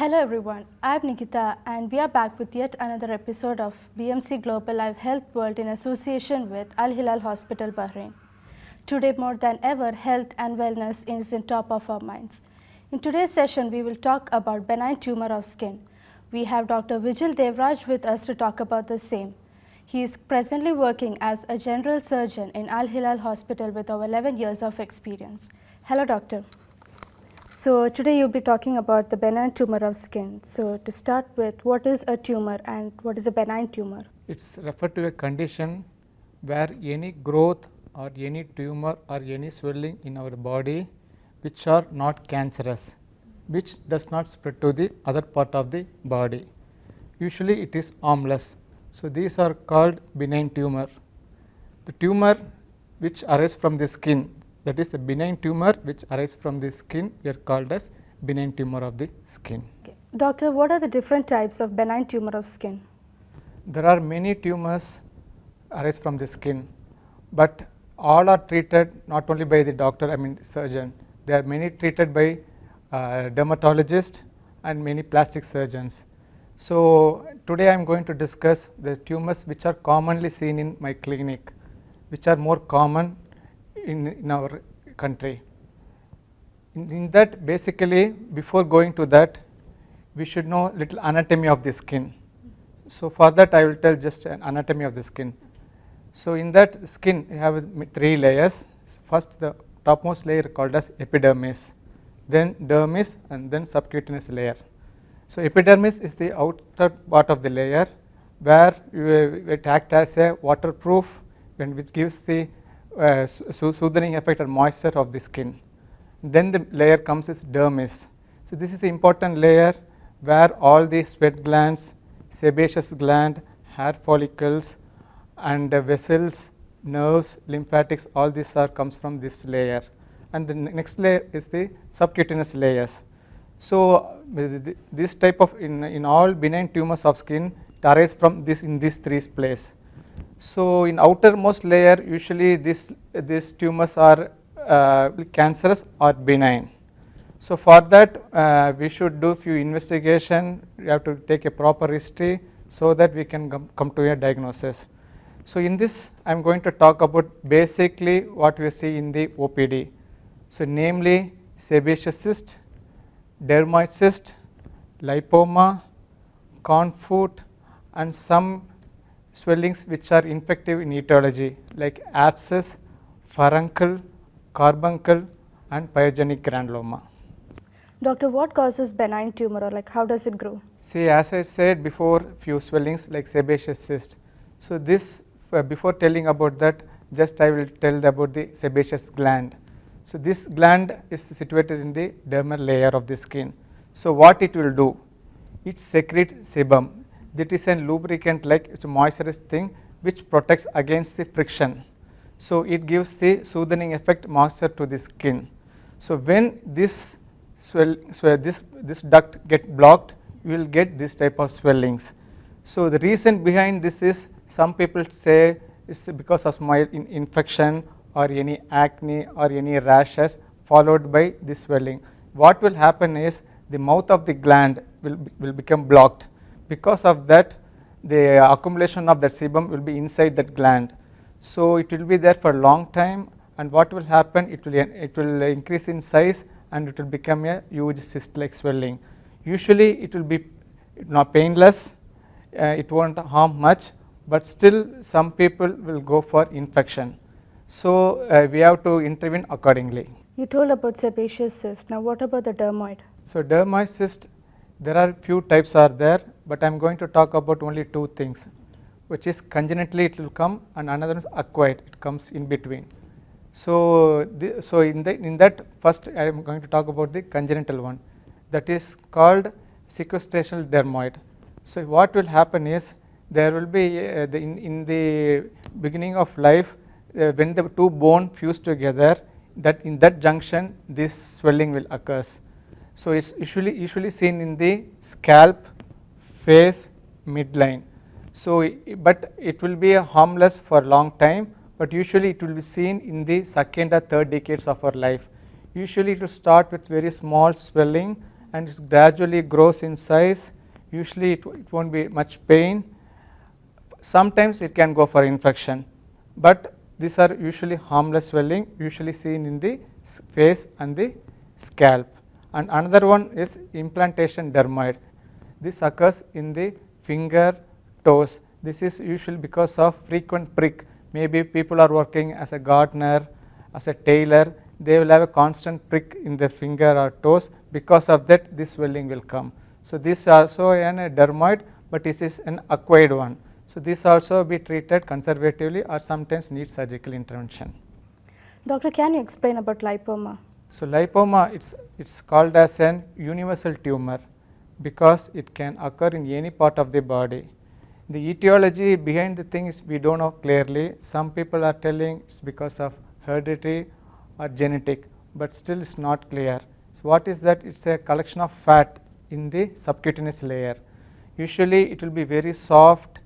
Hello everyone, I am Nikita and we are back with yet another episode of BMC Global Live Health World in association with Al-HILAL Hospital, Bahrain. Today more than ever, health and wellness is in top of our minds. In today's session, we will talk about benign tumor of skin. We have Dr. Vigil Devaraj with us to talk about the same. He is presently working as a general surgeon in Al-HILAL Hospital with over 11 years of experience. Hello, doctor. So today you'll be talking about the benign tumor of skin. So to start with, what is a tumor and what is a benign tumor? It's referred to a condition where any growth or any tumor or any swelling in our body which are not cancerous, which does not spread to the other part of the body. Usually it is harmless. So these are called benign tumor. The tumor which arises from the skin, that is a benign tumor which arises from the skin, we are called as benign tumor of the skin. Okay. Doctor, what are the different types of benign tumor of skin? There are many tumors arise from the skin, but all are treated not only by the doctor, surgeon. There are many treated by dermatologists and many plastic surgeons. So today I am going to discuss the tumors which are commonly seen in my clinic, which are more common in our country. In that, basically, before going to that, we should know little anatomy of the skin. So for that I will tell just an anatomy of the skin. So in that skin you have three layers. First, the topmost layer called as epidermis, then dermis, and then subcutaneous layer. So epidermis is the outer part of the layer where it acts as a waterproof, which gives the soothing effect or moisture of the skin. Then the layer comes as dermis. So this is an important layer where all the sweat glands, sebaceous gland, hair follicles, and vessels, nerves, lymphatics, all these comes from this layer. And the next layer is the subcutaneous layers. So this type of in all benign tumors of skin, it arises from in these three places. So in outermost layer, usually these tumors are cancerous or benign. So for that we should do few investigation. We have to take a proper history so that we can come to a diagnosis. So in this I am going to talk about basically what we see in the OPD. So namely sebaceous cyst, dermoid cyst, lipoma, corn foot, and some swellings which are infective in etiology like abscess, furuncle, carbuncle, and pyogenic granuloma. Doctor, what causes benign tumor or how does it grow? See, as I said before, few swellings like sebaceous cyst. So this before telling about that, just I will tell about the sebaceous gland. So this gland is situated in the dermal layer of the skin. So what it will do? It secretes sebum. That is a lubricant, like it's a moisturized thing which protects against the friction. So it gives the soothing effect moisture to the skin. So when this this duct get blocked, you will get this type of swellings. So the reason behind this is, some people say it's because of infection or any acne or any rashes followed by this swelling. What will happen is the mouth of the gland will become blocked. Because of that, the accumulation of that sebum will be inside that gland. So it will be there for a long time, and what will happen, it will increase in size and it will become a huge cyst like swelling. Usually it will be not painless, it won't harm much, but still some people will go for infection. So we have to intervene accordingly. You told about sebaceous cyst. Now what about the dermoid? So dermoid cyst, there are few types are there, but I am going to talk about only two things, which is congenitally it will come, and another is acquired, it comes in between. So in that first I am going to talk about the congenital one, that is called sequestrational dermoid. So what will happen is, there will be in the beginning of life, when the two bone fuse together, that in that junction this swelling will occurs. So it's usually seen in the scalp, face, midline. So but it will be harmless for a long time, but usually it will be seen in the second or third decades of our life. Usually it will start with very small swelling, and it gradually grows in size. Usually it won't be much pain. Sometimes it can go for infection, but these are usually harmless swelling, usually seen in the face and the scalp. And another one is implantation dermoid. This occurs in the finger, toes. This is usually because of frequent prick. Maybe people are working as a gardener, as a tailor, they will have a constant prick in their finger or toes. Because of that, this swelling will come. So this is also a dermoid, but this is an acquired one. So this also be treated conservatively or sometimes need surgical intervention. Doctor, can you explain about lipoma? So lipoma, it's called as an universal tumor because it can occur in any part of the body. The etiology behind the thing is we don't know clearly. Some people are telling it's because of hereditary or genetic, but still it's not clear. So what is that? It's a collection of fat in the subcutaneous layer. Usually it will be very soft,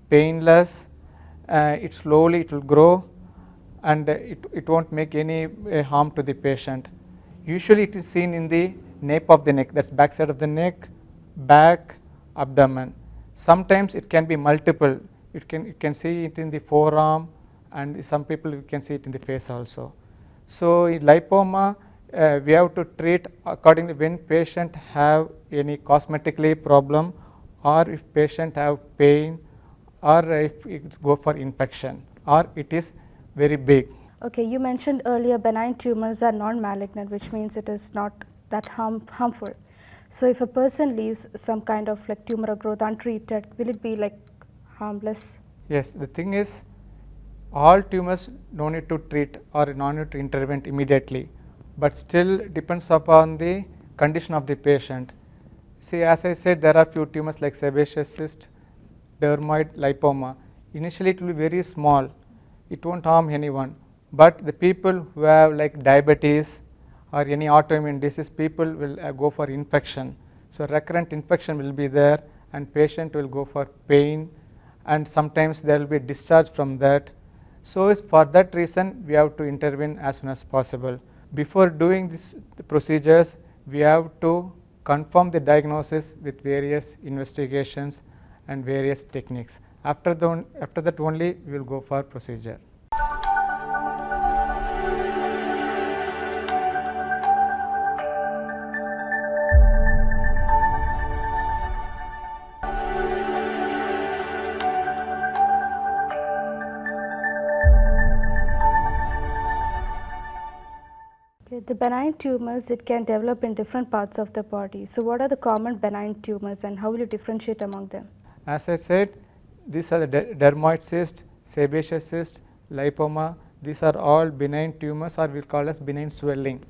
painless, it slowly it will grow, and it won't make any harm to the patient. Usually it is seen in the nape of the neck, that's back side of the neck, back, abdomen. Sometimes it can be multiple. You can see it in the forearm, and some people you can see it in the face also. So in lipoma, we have to treat accordingly when patient have any cosmetically problem, or if patient have pain, or if it go for infection, or it is very big. Okay, you mentioned earlier benign tumors are non-malignant, which means it is not that harmful. So if a person leaves some kind of like tumor or growth untreated, will it be like harmless? Yes, the thing is, all tumors no need to treat or no need to intervene immediately, but still depends upon the condition of the patient. See, as I said, there are few tumors like sebaceous cyst, dermoid, lipoma. Initially it will be very small, it won't harm anyone, but the people who have like diabetes or any autoimmune disease, people will go for infection. So recurrent infection will be there, and patient will go for pain, and sometimes there will be discharge from that. So for that reason we have to intervene as soon as possible. Before doing this procedures, we have to confirm the diagnosis with various investigations and various techniques. After that only we will go for procedure. Okay, the benign tumors, it can develop in different parts of the body. So what are the common benign tumors and how will you differentiate among them? As I said, these are the dermoid cyst, sebaceous cyst, lipoma. These are all benign tumors, or we call as benign swelling.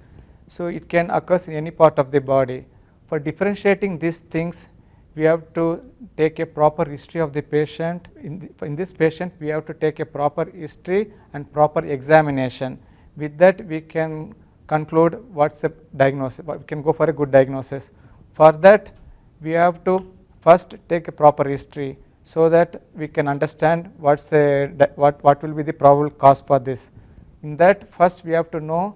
So it can occur in any part of the body. For differentiating these things, we have to take a proper history of the patient. In this patient, we have to take a proper history and proper examination. With that, we can conclude what's the diagnosis. We can go for a good diagnosis. For that, we have to first take a proper history so that we can understand what will be the probable cause for this. In that, first we have to know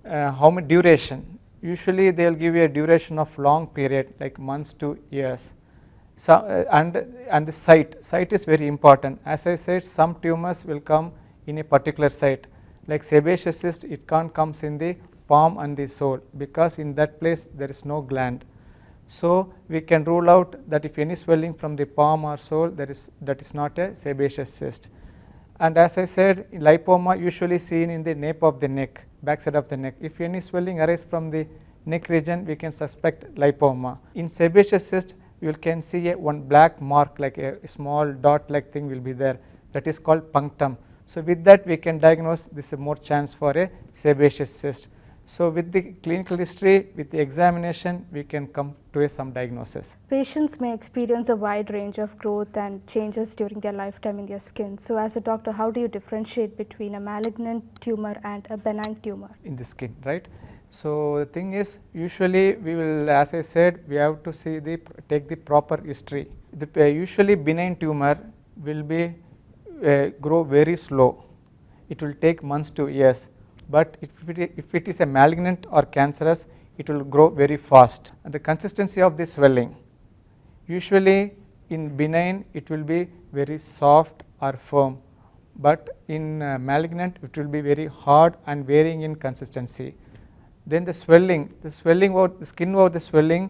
how much duration. Usually they will give you a duration of long period like months to years. So, and the site is very important. As I said, some tumors will come in a particular site. Like sebaceous cyst, it can't come in the palm and the sole because in that place there is no gland. So we can rule out that if any swelling from the palm or sole, that is not a sebaceous cyst. And as I said, lipoma usually seen in the nape of the neck, backside of the neck. If any swelling arises from the neck region, we can suspect lipoma. In sebaceous cyst, you can see one black mark, like a small dot like thing will be there. That is called punctum. So with that we can diagnose this is more chance for a sebaceous cyst. So with the clinical history, with the examination, we can come to some diagnosis. Patients may experience a wide range of growth and changes during their lifetime in their skin. So as a doctor, how do you differentiate between a malignant tumor and a benign tumor? In the skin, right? So the thing is, usually we will, as I said, we have to take the proper history. Usually benign tumor will be grow very slow. It will take months to years. But if it is a malignant or cancerous, it will grow very fast. And the consistency of the swelling, usually in benign it will be very soft or firm, but in malignant it will be very hard and varying in consistency. Then the swelling over the skin over the swelling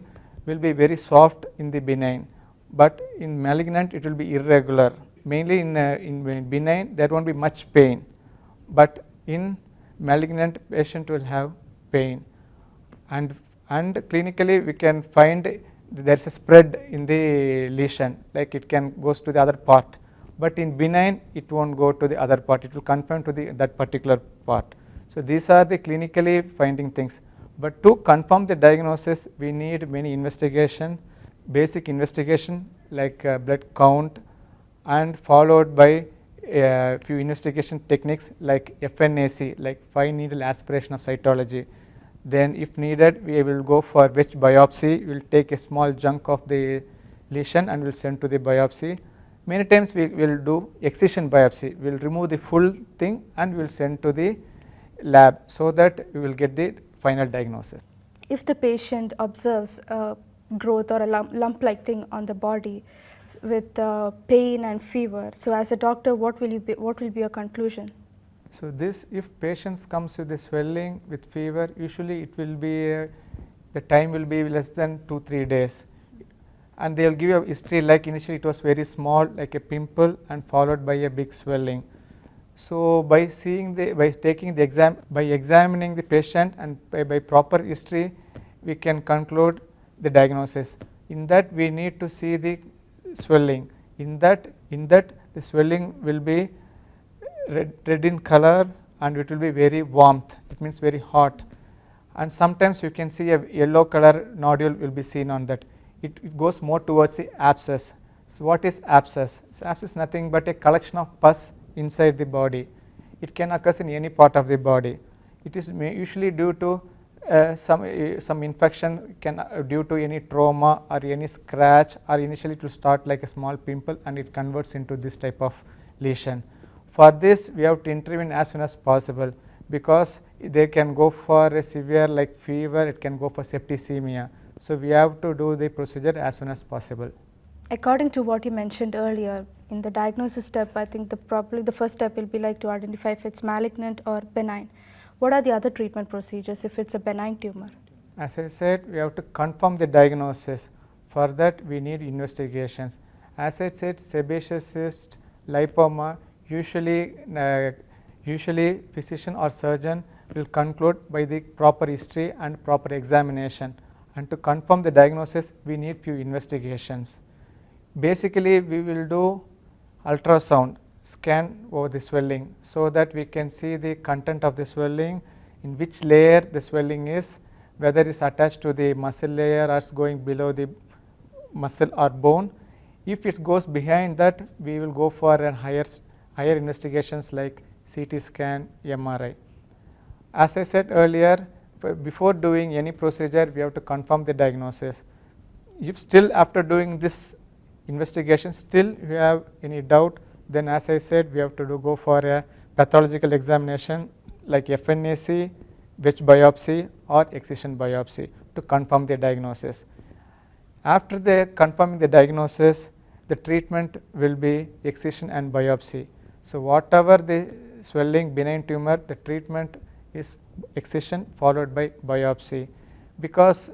will be very soft in the benign, but in malignant it will be irregular. Mainly in benign there won't be much pain, but in malignant patient will have pain, and clinically we can find there is a spread in the lesion, like it can goes to the other part, but in benign it won't go to the other part, it will confine to that particular part. So these are the clinically finding things, but to confirm the diagnosis we need many investigation, basic investigation like blood count, and followed by a few investigation techniques like FNAC, like fine needle aspiration of cytology. Then if needed we will go for wedge biopsy, we will take a small chunk of the lesion and will send to the biopsy. Many times we will do excision biopsy, we will remove the full thing and we will send to the lab, so that we will get the final diagnosis. If the patient observes a growth or a lump-like thing on the body with pain and fever, so as a doctor, what will be your conclusion? So this, if patients comes with the swelling with fever, usually it will be the time will be less than 2-3 days, and they will give you a history like initially it was very small like a pimple and followed by a big swelling. So by taking the exam, by examining the patient and by proper history, we can conclude the diagnosis. In that we need to see the swelling. In that the swelling will be red in color and it will be very warmth. It means very hot. And sometimes you can see a yellow color nodule will be seen on that. It goes more towards the abscess. So what is abscess? So abscess is nothing but a collection of pus inside the body. It can occur in any part of the body. It is usually due to some infection, due to any trauma or any scratch, or initially it will start like a small pimple and it converts into this type of lesion. For this we have to intervene as soon as possible, because they can go for a severe like fever, it can go for septicemia. So we have to do the procedure as soon as possible. According to what you mentioned earlier, in the diagnosis step, I think probably the first step will be like to identify if it's malignant or benign. What are the other treatment procedures if it's a benign tumor? As I said, we have to confirm the diagnosis. For that we need investigations. As I said, sebaceous cyst, lipoma, usually physician or surgeon will conclude by the proper history and proper examination, and to confirm the diagnosis we need few investigations. Basically we will do ultrasound scan over the swelling, so that we can see the content of the swelling, in which layer the swelling is, whether it is attached to the muscle layer or is going below the muscle or bone. If it goes behind that, we will go for a higher investigations like CT scan, MRI. As I said earlier, before doing any procedure we have to confirm the diagnosis. If still after doing this investigation still you have any doubt, then as I said we have to go for a pathological examination like FNAC, wedge biopsy or excision biopsy to confirm the diagnosis. After confirming the diagnosis, the treatment will be excision and biopsy. So whatever the swelling, benign tumor, the treatment is excision followed by biopsy. Because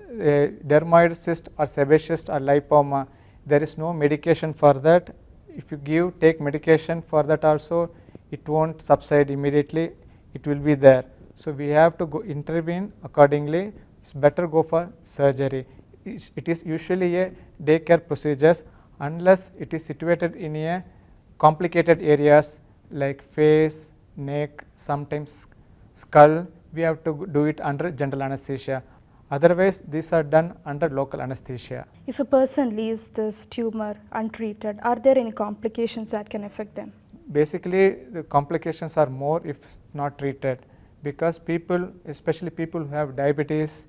dermoid cyst or sebaceous or lipoma, there is no medication for that. If you take medication for that also, it won't subside immediately, it will be there. So we have to intervene accordingly. It's better go for surgery. It is usually a daycare procedures, unless it is situated in a complicated areas like face, neck, sometimes skull, we have to do it under general anesthesia. Otherwise these are done under local anesthesia. If a person leaves this tumor untreated, are there any complications that can affect them? Basically the complications are more if not treated, because people, especially people who have diabetes,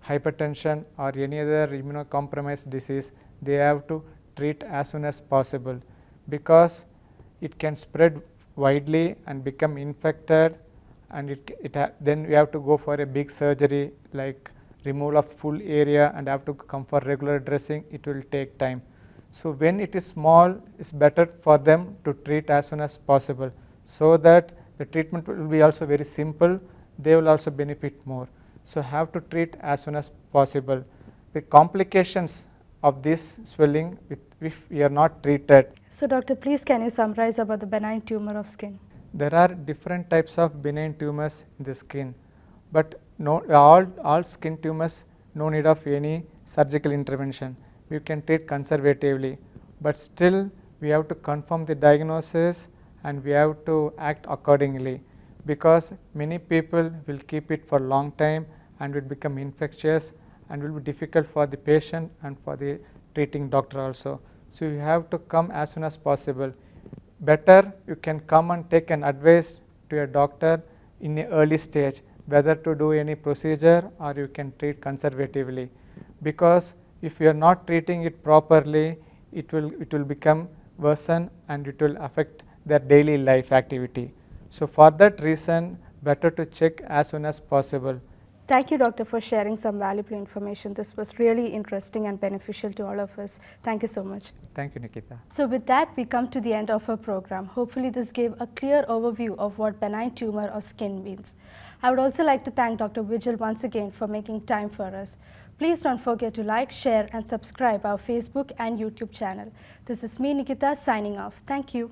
hypertension or any other immunocompromised disease, they have to treat as soon as possible, because it can spread widely and become infected, and then we have to go for a big surgery like removal of full area and have to come for regular dressing, it will take time. So when it is small, it's better for them to treat as soon as possible, so that the treatment will be also very simple, they will also benefit more. So have to treat as soon as possible. The complications of this swelling if we are not treated. So doctor, please can you summarize about the benign tumor of skin? There are different types of benign tumors in the skin, but all skin tumors, no need of any surgical intervention. We can treat conservatively, but still we have to confirm the diagnosis and we have to act accordingly, because many people will keep it for a long time and will become infectious and will be difficult for the patient and for the treating doctor also. So you have to come as soon as possible. Better you can come and take an advice to your doctor in an early stage, whether to do any procedure or you can treat conservatively, because if you are not treating it properly, it will become worsen and it will affect their daily life activity. So for that reason, better to check as soon as possible. Thank you, doctor, for sharing some valuable information. This was really interesting and beneficial to all of us. Thank you so much. Thank you, Nikita. So with that, we come to the end of our program. Hopefully this gave a clear overview of what benign tumor of skin means. I would also like to thank Dr. Vigil once again for making time for us. Please don't forget to like, share and subscribe our Facebook and YouTube channel. This is me, Nikita, signing off. Thank you.